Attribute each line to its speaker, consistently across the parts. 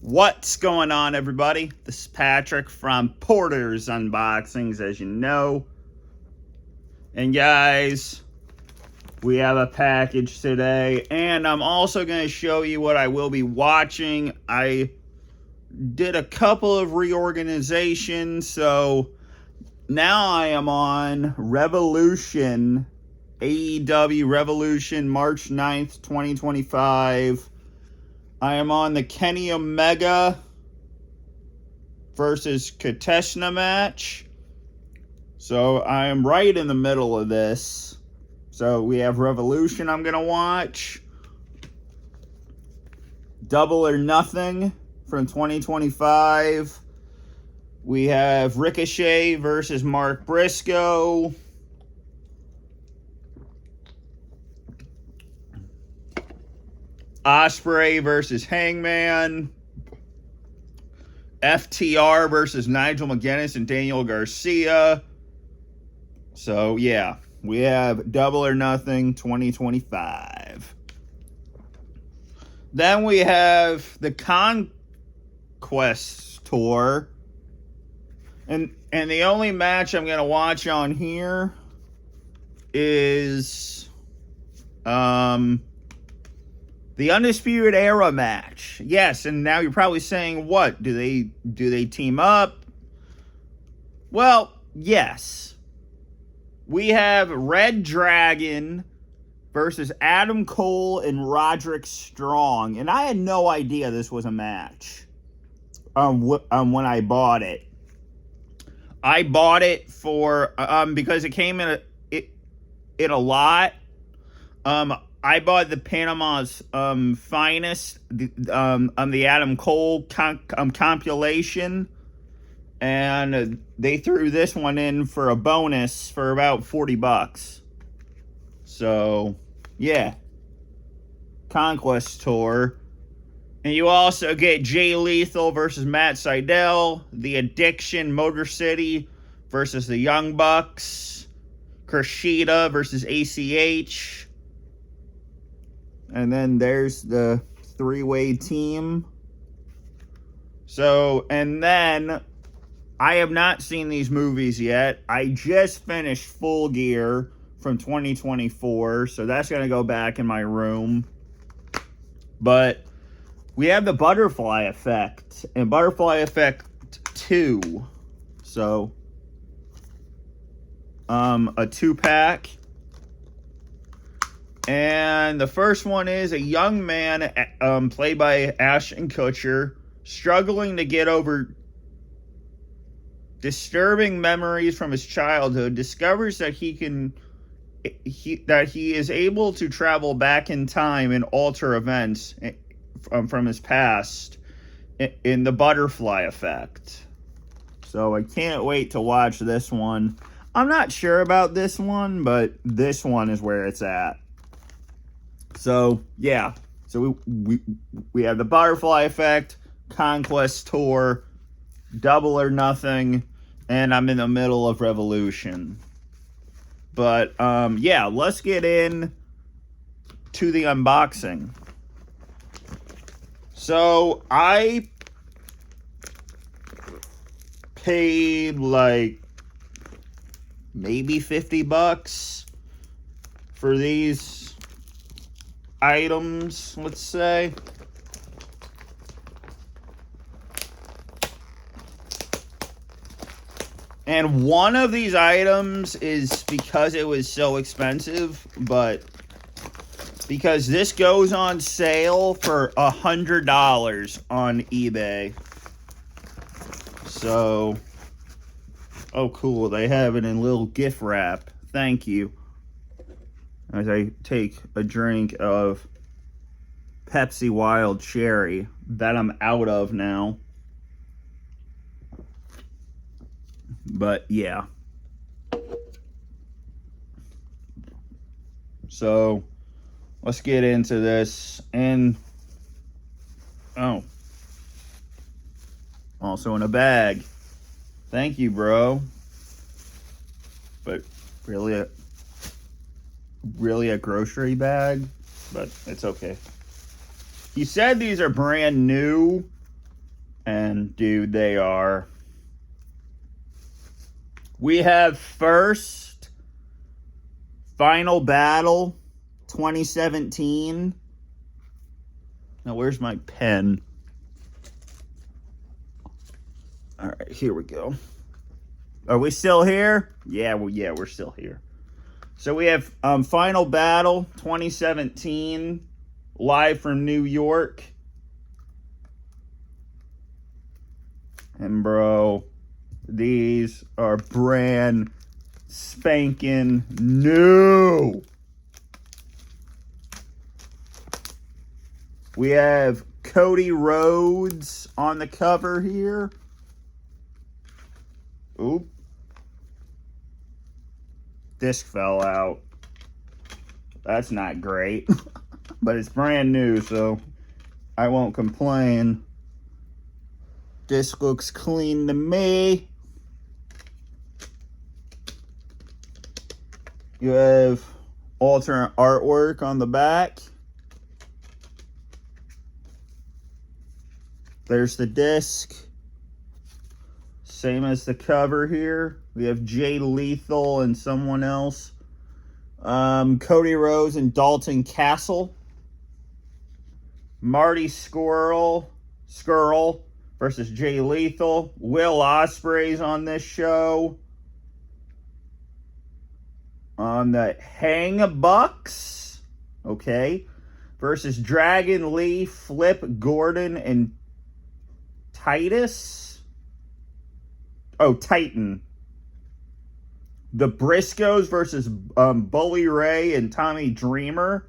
Speaker 1: What's going on, everybody? This is Patrick from Porter's Unboxings, as you know. And guys, we have a package today, and I'm also going to show you what I will be watching. I did a couple of reorganizations, so now I am on Revolution, AEW Revolution, March 9th, 2025. I am on the Kenny Omega versus Kateshna match. So I am right in the middle of this. So we have Revolution I'm going to watch. Double or Nothing from 2025. We have Ricochet versus Mark Briscoe. Ospreay versus Hangman. FTR versus Nigel McGuinness and Daniel Garcia. So, yeah, we have Double or Nothing 2025. Then we have the Conquest Tour. And the only match I'm going to watch on here is the Undisputed Era match. Yes, and now you're probably saying, what? Do they team up? Well, yes. We have Red Dragon versus Adam Cole and Roderick Strong. And I had no idea this was a match when I bought it. I bought it for because it came in a lot. I bought the Panama's Finest, the Adam Cole compilation, and they threw this one in for a bonus for about $40. So, yeah, Conquest Tour. And you also get Jay Lethal versus Matt Sydal, The Addiction, Motor City versus the Young Bucks, Kushida versus ACH. And then there's the three-way team. So, and then I have not seen these movies yet. I just finished Full Gear from 2024, so that's going to go back in my room. But we have the Butterfly Effect and Butterfly Effect 2. So, a 2-pack. And the first one is a young man, played by Ashton Kutcher, struggling to get over disturbing memories from his childhood, discovers that he is able to travel back in time and alter events from his past in the Butterfly Effect. So I can't wait to watch this one. I'm not sure about this one, but this one is where it's at. So, yeah. So we have the Butterfly Effect, Conquest Tour, Double or Nothing, and I'm in the middle of Revolution. But, yeah, let's get in to the unboxing. So, I paid, like, maybe $50 for these items, let's say. And one of these items is because it was so expensive, but because this goes on sale for $100 on eBay. So, oh cool, they have it in little gift wrap. Thank you. As I take a drink of Pepsi Wild Cherry that I'm out of now. But yeah. So let's get into this. And oh, also in a bag. Thank you, bro. But really a grocery bag, but it's okay. He said these are brand new, And dude, they are. We have first Final Battle 2017. Now, where's my pen? All right, here we go. Are we still here? Yeah, we're still here. So we have Final Battle 2017, live from New York. And bro, these are brand spanking new. We have Cody Rhodes on the cover here. Oop. Disc fell out. That's not great. But it's brand new, so I won't complain. Disc looks clean to me. You have alternate artwork on the back. There's the disc. Same as the cover here. We have Jay Lethal and someone else. Cody Rhodes and Dalton Castle. Marty Scurll versus Jay Lethal. Will Ospreay's on this show. On the Hang Bucks. Okay. Versus Dragon Lee, Flip Gordon, and Titus. Oh, Titan. The Briscoes versus Bully Ray and Tommy Dreamer.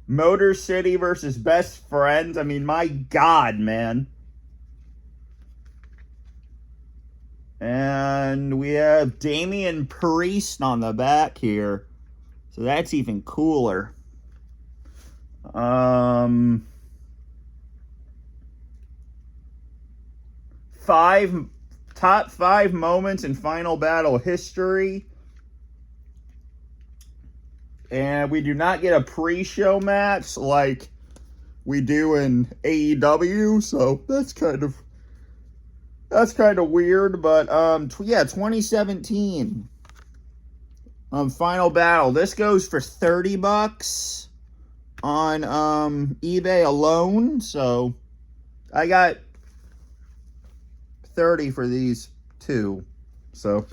Speaker 1: Motor City versus Best Friends. I mean, my God, man. And we have Damian Priest on the back here. So that's even cooler. Top 5 moments in Final Battle history. And we do not get a pre-show match like we do in AEW, so that's kind of weird. But yeah, 2017 Final Battle. This goes for $30 on eBay alone. So I got 30 for these two. So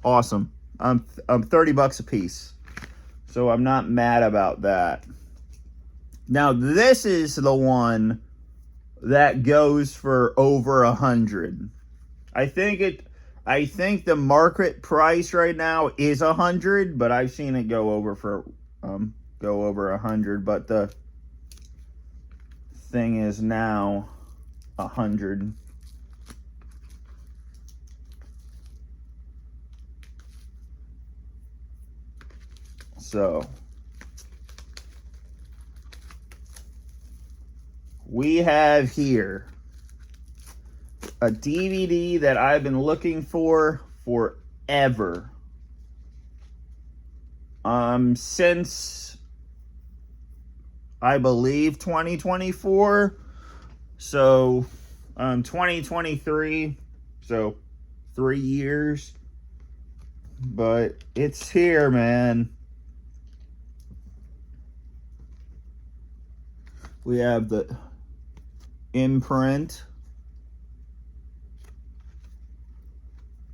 Speaker 1: awesome. I'm $30 a piece. So I'm not mad about that. Now this is the one that goes for over 100. I think the market price right now is 100, but I've seen it go over 100. But the thing is now 100. So we have here a DVD that I've been looking for forever. Since I believe 2024. So 2023. So 3 years. But it's here, man. We have the imprint.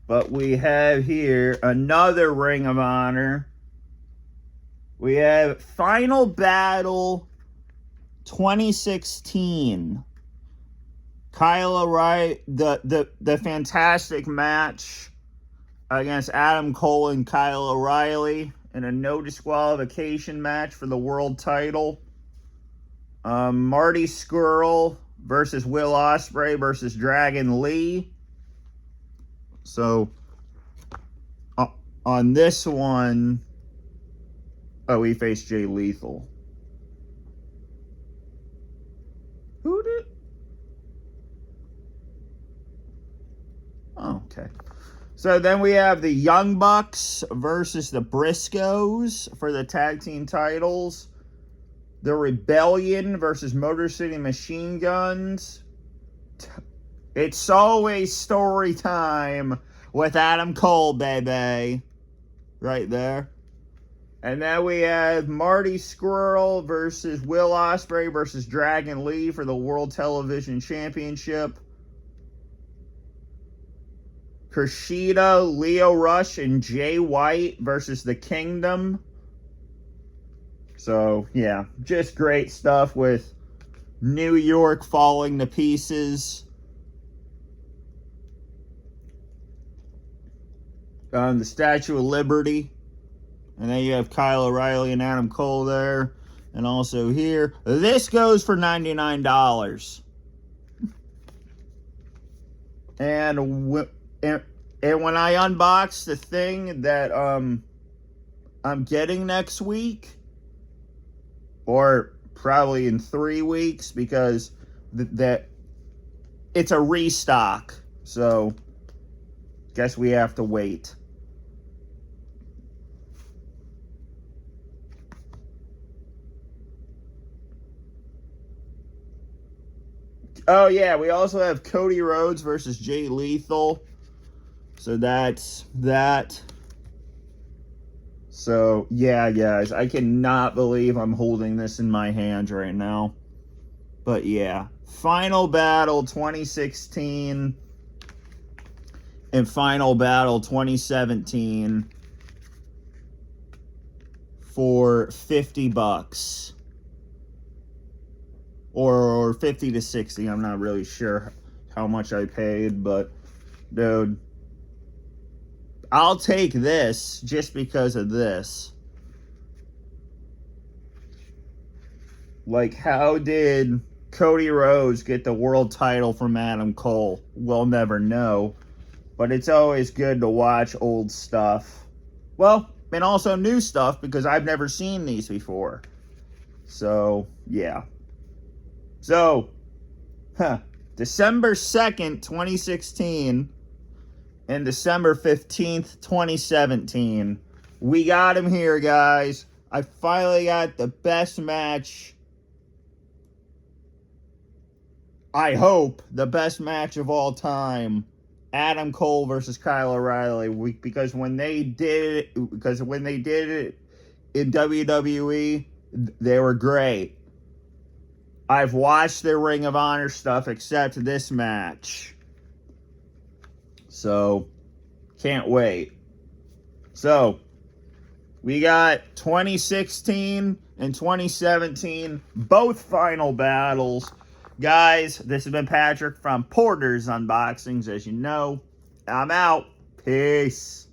Speaker 1: But we have here another Ring of Honor. We have Final Battle 2016. Kyle O'Reilly, the fantastic match against Adam Cole and Kyle O'Reilly in a no disqualification match for the world title. Marty Scurll versus Will Ospreay versus Dragon Lee. So, on this one, he faced Jay Lethal. Who did? Oh, okay. So then we have the Young Bucks versus the Briscoes for the tag team titles. The Rebellion versus Motor City Machine Guns. It's always story time with Adam Cole, baby. Right there. And then we have Marty Scurll versus Will Ospreay versus Dragon Lee for the World Television Championship. Kushida, Lio Rush, and Jay White versus The Kingdom. So, yeah, just great stuff with New York falling to pieces. The Statue of Liberty. And then you have Kyle O'Reilly and Adam Cole there. And also here. This goes for $99. And when I unbox the thing that I'm getting next week, or probably in 3 weeks, because that it's a restock. So, guess we have to wait. Oh, yeah, we also have Cody Rhodes versus Jay Lethal. So that's that. So, yeah, guys, I cannot believe I'm holding this in my hands right now. But, yeah, Final Battle 2016 and Final Battle 2017 for $50. Or 50 to 60. I'm not really sure how much I paid, but dude, I'll take this just because of this. Like, how did Cody Rhodes get the world title from Adam Cole? We'll never know, but it's always good to watch old stuff. Well, and also new stuff, because I've never seen these before. So, yeah. So, December 2nd, 2016, and December 15th, 2017. We got him here, guys. I finally got the best match. I hope the best match of all time. Adam Cole versus Kyle O'Reilly. Because when they did it in WWE, they were great. I've watched their Ring of Honor stuff except this match. So, can't wait. So, we got 2016 and 2017, both final battles. Guys, this has been Patrick from Porter's Unboxings. As you know, I'm out. Peace.